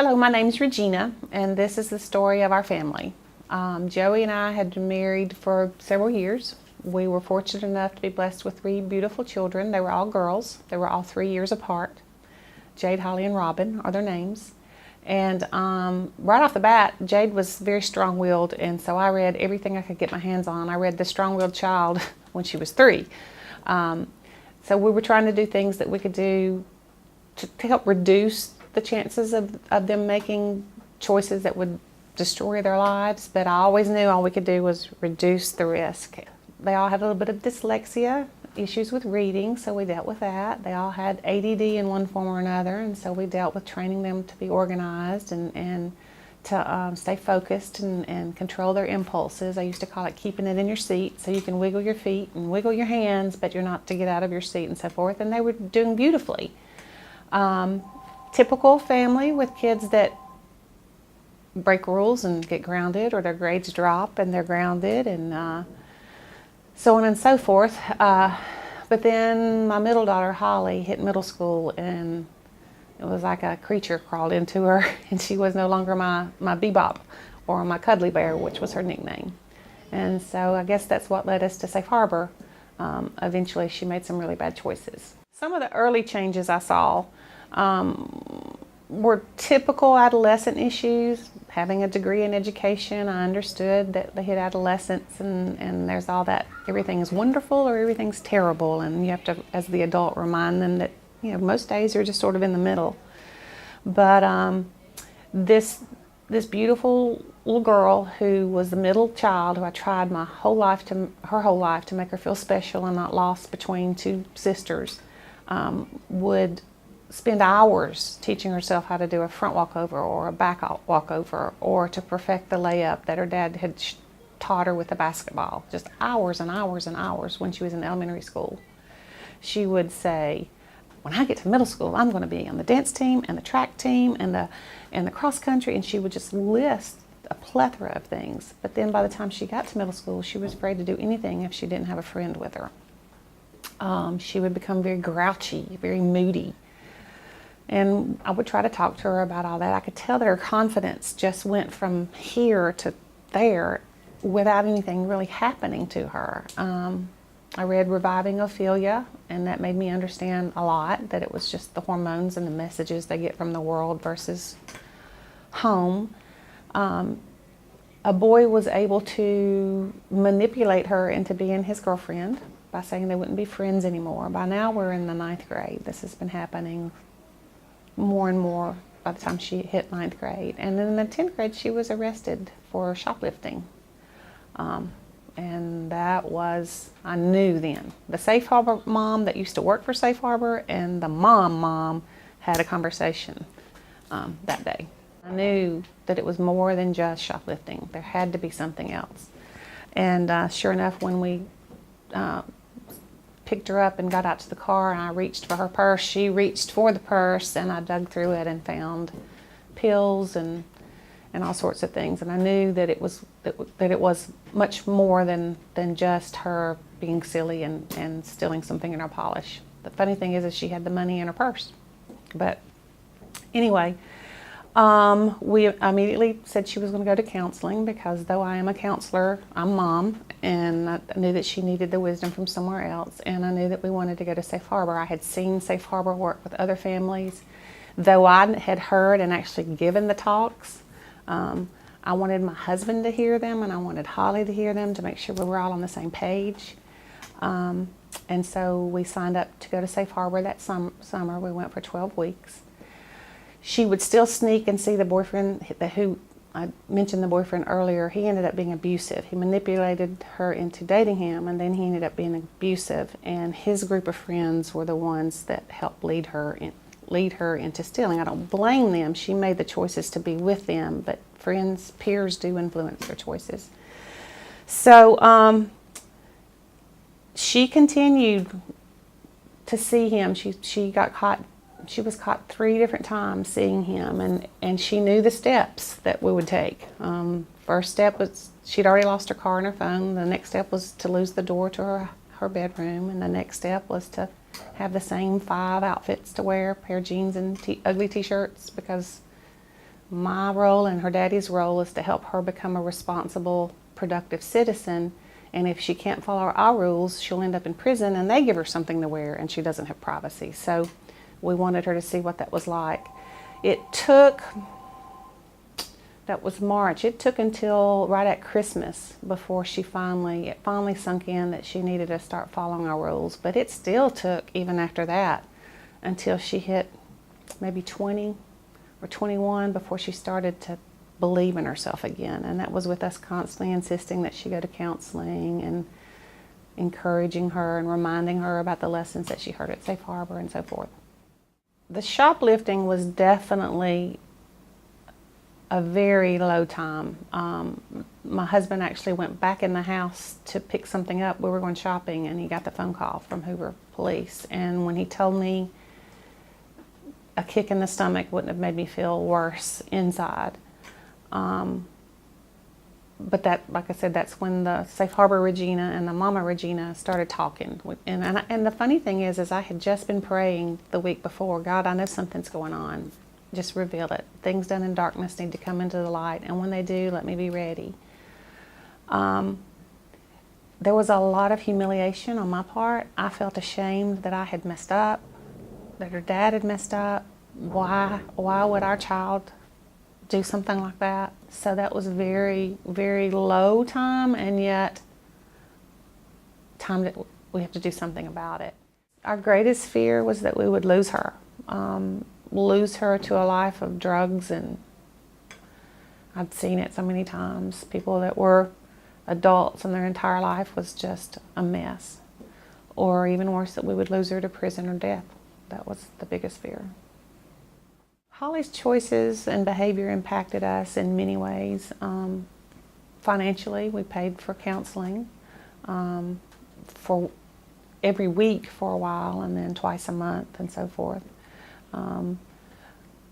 Hello, my name's Regina, and this is the story of our family. Joey and I had been married for several years. We were fortunate enough to be blessed with 3 beautiful children. They were all girls. They were all 3 years apart. Jade, Holly, and Robin are their names. And right off the bat, Jade was very strong-willed, and so I read everything I could get my hands on. I read The Strong-Willed Child when she was 3. So we were trying to do things that we could do to help reduce the chances of them making choices that would destroy their lives, but I always knew all we could do was reduce the risk. They all had a little bit of dyslexia, issues with reading, so we dealt with that. They all had ADD in one form or another, and so we dealt with training them to be organized and to stay focused and control their impulses. I used to call it keeping it in your seat, so you can wiggle your feet and wiggle your hands, but you're not to get out of your seat and so forth, and they were doing beautifully. Typical family with kids that break rules and get grounded, or their grades drop and they're grounded, and so on and so forth. But then my middle daughter, Holly, hit middle school, and it was like a creature crawled into her, and she was no longer my Bebop or my Cuddly Bear, which was her nickname. And so I guess that's what led us to Safe Harbor. Eventually she made some really bad choices. Some of the early changes I saw were typical adolescent issues. Having a degree in education, I understood that they hit adolescence, and there's all that everything is wonderful or everything's terrible, and you have to, as the adult, remind them that, you know, most days are just sort of in the middle. But this beautiful little girl who was the middle child, who I tried her whole life to make her feel special and not lost between 2 sisters, would spend hours teaching herself how to do a front walkover or a back walkover, or to perfect the layup that her dad had taught her with the basketball. Just hours and hours and hours when she was in elementary school. She would say, when I get to middle school, I'm going to be on the dance team and the track team and the cross country, and she would just list a plethora of things. But then by the time she got to middle school, she was afraid to do anything if she didn't have a friend with her. She would become very grouchy, very moody. And I would try to talk to her about all that. I could tell that her confidence just went from here to there without anything really happening to her. I read Reviving Ophelia, and that made me understand a lot, that it was just the hormones and the messages they get from the world versus home. A boy was able to manipulate her into being his girlfriend by saying they wouldn't be friends anymore. By now we're in the 9th grade. This has been happening more and more by the time she hit 9th grade. And then in the 10th grade, she was arrested for shoplifting. And that was, I knew then. The Safe Harbor mom that used to work for Safe Harbor and the mom had a conversation that day. I knew that it was more than just shoplifting. There had to be something else. And sure enough, when we picked her up and got out to the car, and I reached for her purse, she reached for the purse, and I dug through it and found pills and all sorts of things. And I knew that it was much more than just her being silly and stealing some fingernail polish. The funny thing is she had the money in her purse. But anyway, we immediately said she was going to go to counseling, because though I am a counselor, I'm mom, and I knew that she needed the wisdom from somewhere else, and I knew that we wanted to go to Safe Harbor. I had seen Safe Harbor work with other families. Though I had heard and actually given the talks, I wanted my husband to hear them, and I wanted Holly to hear them to make sure we were all on the same page. And so we signed up to go to Safe Harbor that summer. We went for 12 weeks. She would still sneak and see the boyfriend, who I mentioned the boyfriend earlier. He ended up being abusive. He manipulated her into dating him, and then he ended up being abusive. And his group of friends were the ones that helped lead her into stealing. I don't blame them. She made the choices to be with them, but friends, peers do influence their choices. So she continued to see him. She got caught. She was caught 3 different times seeing him, and she knew the steps that we would take. First step was she'd already lost her car and her phone. The next step was to lose the door to her bedroom, and the next step was to have the same 5 outfits to wear, a pair of jeans and ugly t-shirts, because My role and her daddy's role is to help her become a responsible, productive citizen. And if she can't follow our rules, she'll end up in prison and they give her something to wear and she doesn't have privacy. So we wanted her to see what that was like. That was March. It took until right at Christmas before it finally sunk in that she needed to start following our rules. But it still took, even after that, until she hit maybe 20 or 21 before she started to believe in herself again. And that was with us constantly insisting that she go to counseling and encouraging her and reminding her about the lessons that she heard at Safe Harbor and so forth. The shoplifting was definitely a very low time. My husband actually went back in the house to pick something up. We were going shopping and he got the phone call from Hoover Police. And when he told me, a kick in the stomach wouldn't have made me feel worse inside. But that, like I said, that's when the Safe Harbor Regina and the Mama Regina started talking. And the funny thing is I had just been praying the week before, God, I know something's going on. Just reveal it. Things done in darkness need to come into the light. And when they do, let me be ready. There was a lot of humiliation on my part. I felt ashamed that I had messed up, that her dad had messed up. Why would our child do something like that? So that was very, very low time, and yet time that we have to do something about it. Our greatest fear was that we would lose her to a life of drugs, and I'd seen it so many times. People that were adults and their entire life was just a mess. Or even worse, that we would lose her to prison or death. That was the biggest fear. Holly's choices and behavior impacted us in many ways. Financially, we paid for counseling for every week for a while, and then twice a month and so forth.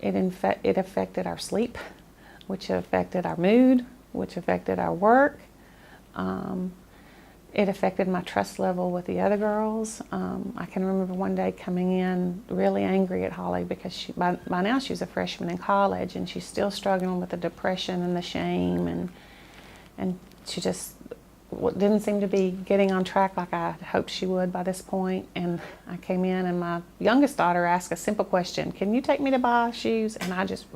It affected our sleep, which affected our mood, which affected our work. It affected my trust level with the other girls. I can remember one day coming in really angry at Holly because by now she's a freshman in college and she's still struggling with the depression and the shame, and she just didn't seem to be getting on track like I hoped she would by this point. And I came in and my youngest daughter asked a simple question, can you take me to buy shoes? And I just,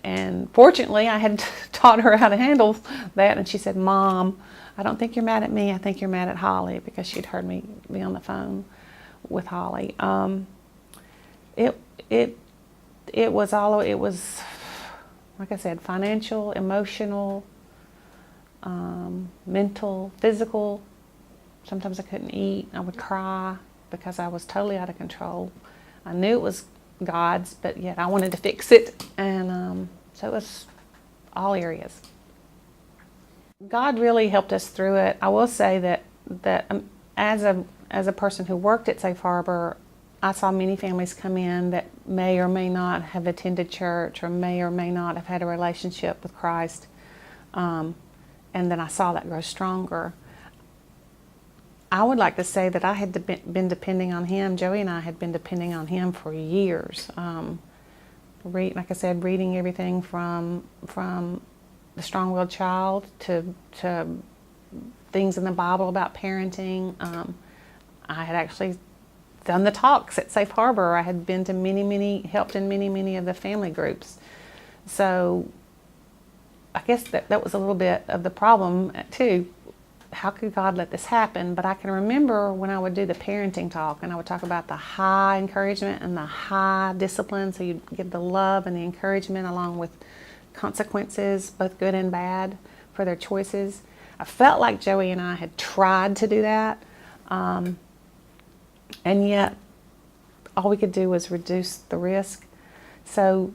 and fortunately I had taught her how to handle that, and she said, Mom, I don't think you're mad at me, I think you're mad at Holly, because she'd heard me be on the phone with Holly. It was like I said, financial, emotional, mental, physical. Sometimes I couldn't eat. I would cry because I was totally out of control. I knew it was God's, but yet I wanted to fix it. And so it was all areas. God really helped us through it. I will say that as a person who worked at Safe Harbor, I saw many families come in that may or may not have attended church or may not have had a relationship with Christ. And then I saw that grow stronger. I would like to say that I had been depending on Him. Joey and I had been depending on Him for years. Like I said, reading everything from The Strong-Willed Child to things in the Bible about parenting. I had actually done the talks at Safe Harbor. I had been to helped in many of the family groups. So I guess that was a little bit of the problem too. How could God let this happen? But I can remember when I would do the parenting talk and I would talk about the high encouragement and the high discipline. So you give the love and the encouragement along with consequences, both good and bad, for their choices. I felt like Joey and I had tried to do that. And yet all we could do was reduce the risk. So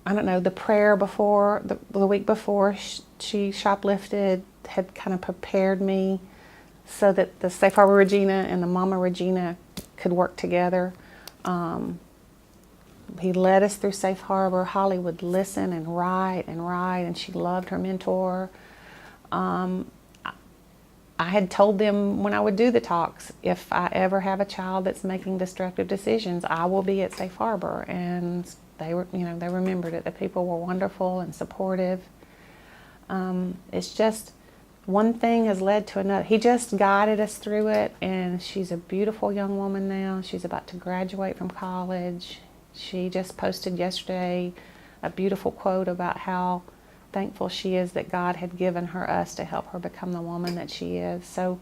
I don't know, the prayer before, the week before she shoplifted had kind of prepared me so that the Safe Harbor Regina and the Mama Regina could work together. He led us through Safe Harbor. Holly would listen and write, and she loved her mentor. I I had told them when I would do the talks, if I ever have a child that's making destructive decisions, I will be at Safe Harbor. And they were, they remembered it. The people were wonderful and supportive. It's just one thing has led to another. He just guided us through it, and she's a beautiful young woman now. She's about to graduate from college. She just posted yesterday a beautiful quote about how thankful she is that God had given her us to help her become the woman that she is. So,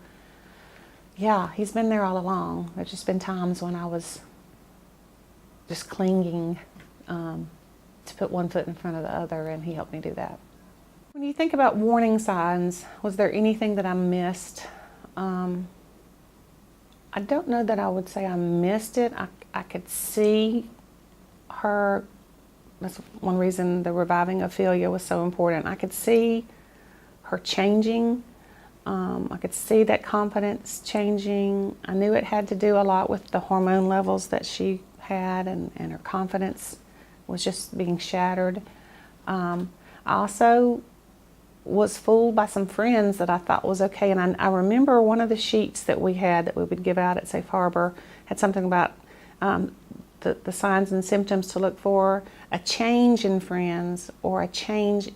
yeah, he's been there all along. There's just been times when I was just clinging to put one foot in front of the other, and he helped me do that. When you think about warning signs, was there anything that I missed? I don't know that I would say I missed it. I could see her. That's one reason the reviving Ophelia was so important. I could see her changing. I could see that confidence changing. I knew it had to do a lot with the hormone levels that she had, and her confidence was just being shattered. I also was fooled by some friends that I thought was okay. And I remember one of the sheets that we had that we would give out at Safe Harbor had something about the signs and symptoms to look for, a change in friends or a change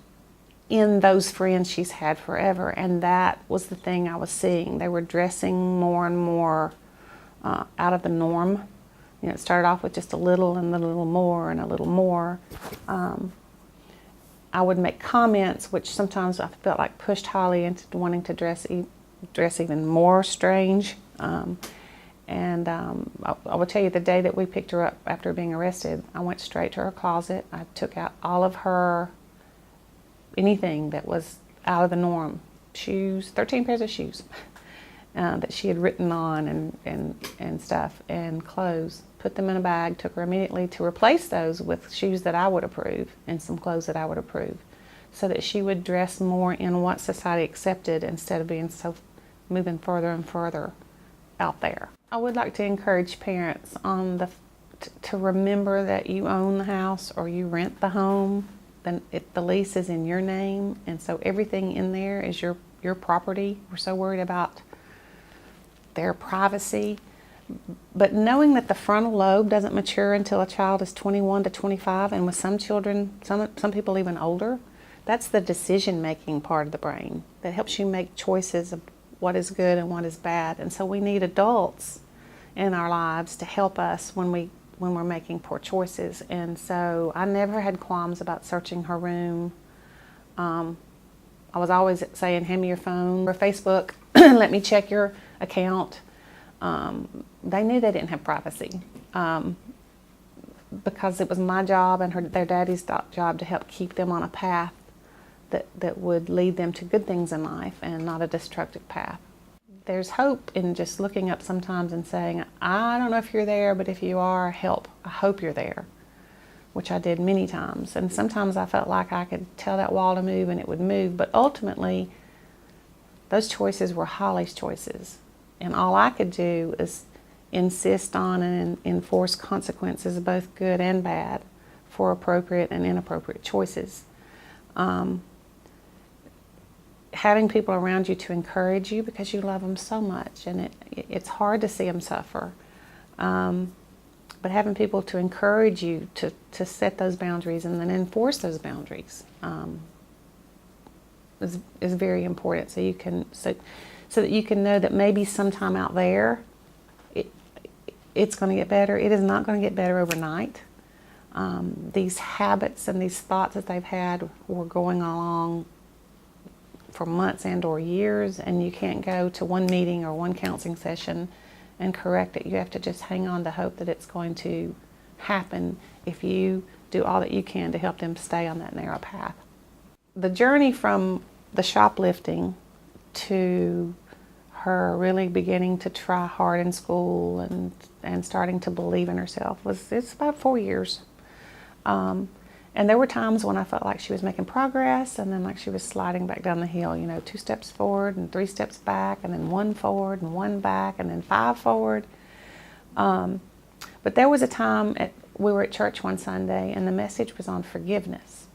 in those friends she's had forever. And that was the thing I was seeing. They were dressing more and more out of the norm. It started off with just a little and then a little more and a little more. I would make comments, which sometimes I felt like pushed Holly into wanting to dress even more strange. I will tell you, the day that we picked her up after being arrested, I went straight to her closet. I took out all of her, anything that was out of the norm. Shoes, 13 pairs of shoes that she had written on and stuff, and clothes. Put them in a bag, took her immediately to replace those with shoes that I would approve and some clothes that I would approve, so that she would dress more in what society accepted instead of being moving further and further out there. I would like to encourage parents to remember that you own the house or you rent the home. Then the lease is in your name, and so everything in there is your property. We're so worried about their privacy. But knowing that the frontal lobe doesn't mature until a child is 21 to 25, and with some children, some people even older, that's the decision-making part of the brain that helps you make choices of what is good and what is bad. And so we need adults in our lives to help us when we're making poor choices. And so I never had qualms about searching her room. I was always saying, hand me your phone or Facebook, let me check your account. They knew they didn't have privacy because it was my job and their daddy's job to help keep them on a path that would lead them to good things in life and not a destructive path. There's hope in just looking up sometimes and saying, I don't know if you're there, but if you are, help. I hope you're there, which I did many times. And sometimes I felt like I could tell that wall to move and it would move, but ultimately those choices were Holly's choices. And all I could do is insist on and enforce consequences, both good and bad, for appropriate and inappropriate choices. Having people around you to encourage you because you love them so much, and it's hard to see them suffer. But having people to encourage you to set those boundaries and then enforce those boundaries is very important. So that you can know that maybe sometime out there it's going to get better. It is not going to get better overnight. These habits and these thoughts that they've had were going along for months and or years, and you can't go to one meeting or one counseling session and correct it. You have to just hang on to hope that it's going to happen if you do all that you can to help them stay on that narrow path. The journey from the shoplifting to her really beginning to try hard in school and starting to believe in herself it's about 4 years. And there were times when I felt like she was making progress and then like she was sliding back down the hill, 2 steps forward and 3 steps back and then 1 forward and 1 back and then 5 forward. But there was a time we were at church one Sunday and the message was on forgiveness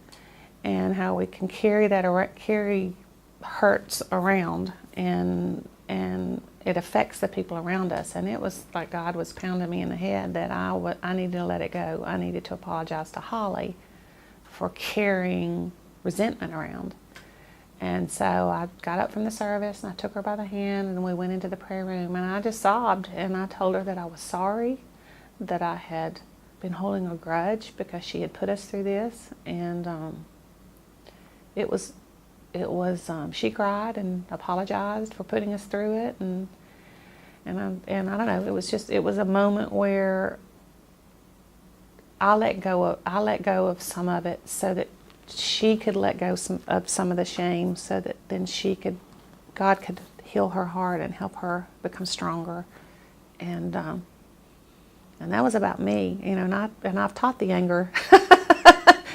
and how we can carry hurts around and it affects the people around us. And it was like God was pounding me in the head that I needed to let it go. I needed to apologize to Holly for carrying resentment around. And so I got up from the service and I took her by the hand and we went into the prayer room, and I just sobbed, and I told her that I was sorry, that I had been holding a grudge because she had put us through this. And she cried and apologized for putting us through it, and I don't know, it was a moment where I let go of some of it so that she could let go of some of the shame, so that then God could heal her heart and help her become stronger. And that was about me, and I've taught the anger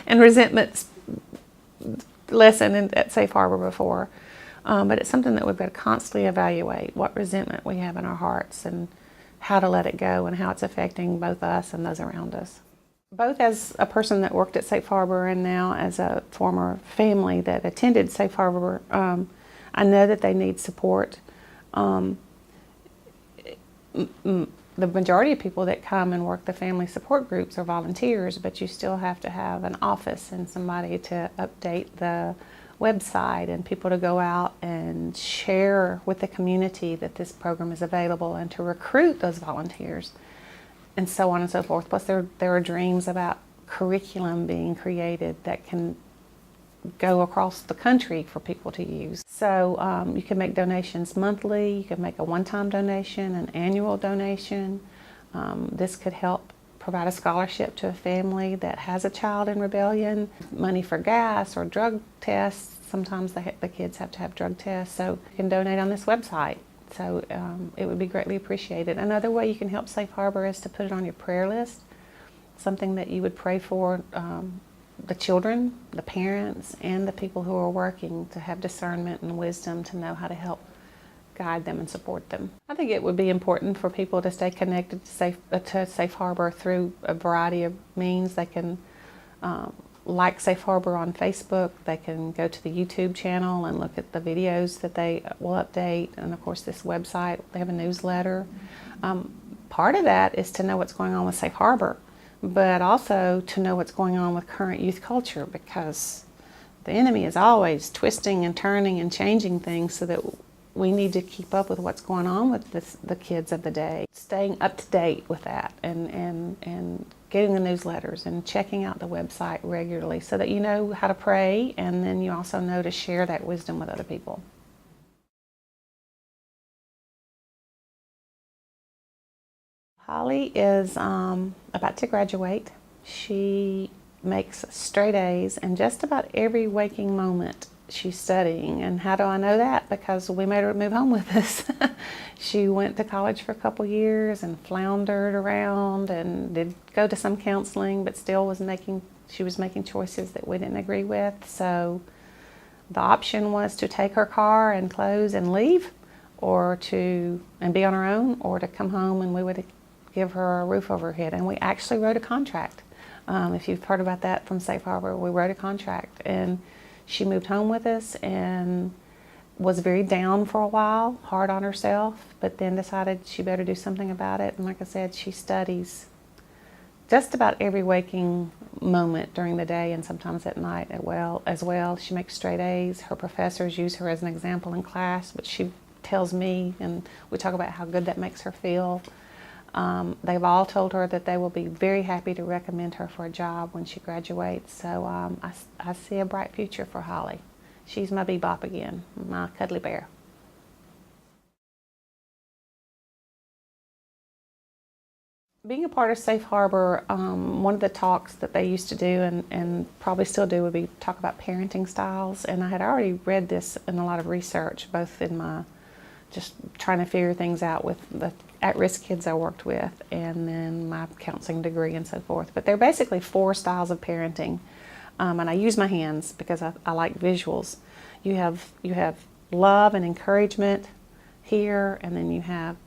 and resentment lesson at Safe Harbor before, but it's something that we've got to constantly evaluate, what resentment we have in our hearts and how to let it go and how it's affecting both us and those around us. Both as a person that worked at Safe Harbor and now as a former family that attended Safe Harbor, I know that they need support. The majority of people that come and work the family support groups are volunteers, but you still have to have an office and somebody to update the website and people to go out and share with the community that this program is available and to recruit those volunteers and so on and so forth. Plus there are dreams about curriculum being created that can go across the country for people to use. So you can make donations monthly, you can make a one-time donation, an annual donation. This could help provide a scholarship to a family that has a child in rebellion, money for gas or drug tests. Sometimes the kids have to have drug tests, so you can donate on this website. So it would be greatly appreciated. Another way you can help Safe Harbor is to put it on your prayer list, something that you would pray for the children, the parents, and the people who are working to have discernment and wisdom to know how to help guide them and support them. I think it would be important for people to stay connected to Safe Harbor through a variety of means. They can like Safe Harbor on Facebook. They can go to the YouTube channel and look at the videos that they will update. And of course this website, they have a newsletter. Part of that is to know what's going on with Safe Harbor, but also to know what's going on with current youth culture, because the enemy is always twisting and turning and changing things, so that we need to keep up with what's going on with the kids of the day. Staying up to date with that and getting the newsletters and checking out the website regularly so that you know how to pray, and then you also know to share that wisdom with other people. Holly is about to graduate. She makes straight A's in just about every waking moment she's studying. And how do I know that? Because we made her move home with us. She went to college for a couple years and floundered around and did go to some counseling, but still was making choices that we didn't agree with. So the option was to take her car and clothes and leave, and be on her own, or to come home and we would give her a roof over her head. And we actually wrote a contract. If you've heard about that from Safe Harbor, we wrote a contract, and she moved home with us and was very down for a while, hard on herself, but then decided she better do something about it. And like I said, she studies just about every waking moment during the day and sometimes at night as well. She makes straight A's. Her professors use her as an example in class, but she tells me, and we talk about how good that makes her feel. They've all told her that they will be very happy to recommend her for a job when she graduates. So I see a bright future for Holly. She's my bebop again, my cuddly bear. Being a part of Safe Harbor, one of the talks that they used to do and probably still do would be talk about parenting styles. And I had already read this in a lot of research, both in my just trying to figure things out with the at-risk kids I worked with, and then my counseling degree and so forth. But they're basically 4 styles of parenting, and I use my hands because I like visuals. You have love and encouragement here, and then you have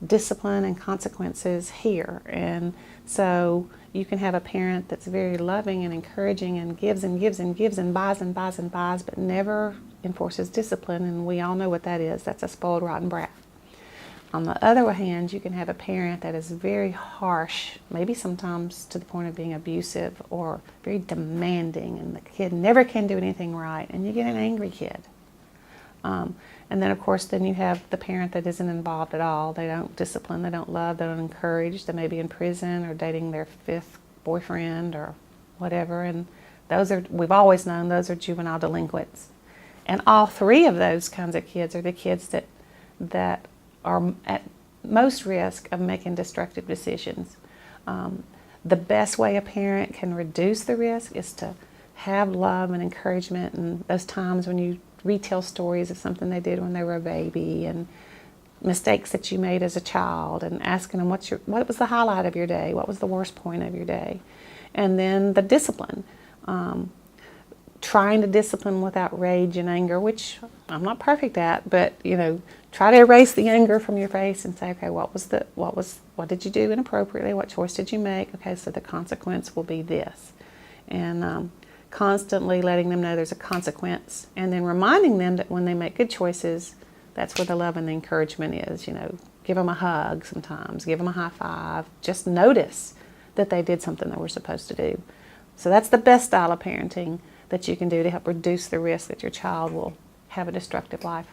discipline and consequences here. And so you can have a parent that's very loving and encouraging and gives and gives and gives and buys and buys and buys, but never enforces discipline, and we all know what that is. That's a spoiled, rotten brat. On the other hand, you can have a parent that is very harsh, maybe sometimes to the point of being abusive or very demanding, and the kid never can do anything right, and you get an angry kid. And then, of course, then you have the parent that isn't involved at all. They don't discipline, they don't love, they don't encourage. They may be in prison or dating their 5th boyfriend or whatever. And those are, we've always known, those are juvenile delinquents. And all 3 of those kinds of kids are the kids that are at most risk of making destructive decisions. The best way a parent can reduce the risk is to have love and encouragement, and those times when you retell stories of something they did when they were a baby and mistakes that you made as a child, and asking them what was the highlight of your day, what was the worst point of your day. And then the discipline, trying to discipline without rage and anger, which I'm not perfect at, but try to erase the anger from your face and say, okay, what did you do inappropriately, what choice did you make, okay, so the consequence will be this. And constantly letting them know there's a consequence, and then reminding them that when they make good choices, that's where the love and the encouragement is. Give them a hug sometimes, give them a high five, just notice that they did something they were supposed to do. So that's the best style of parenting that you can do to help reduce the risk that your child will have a destructive life.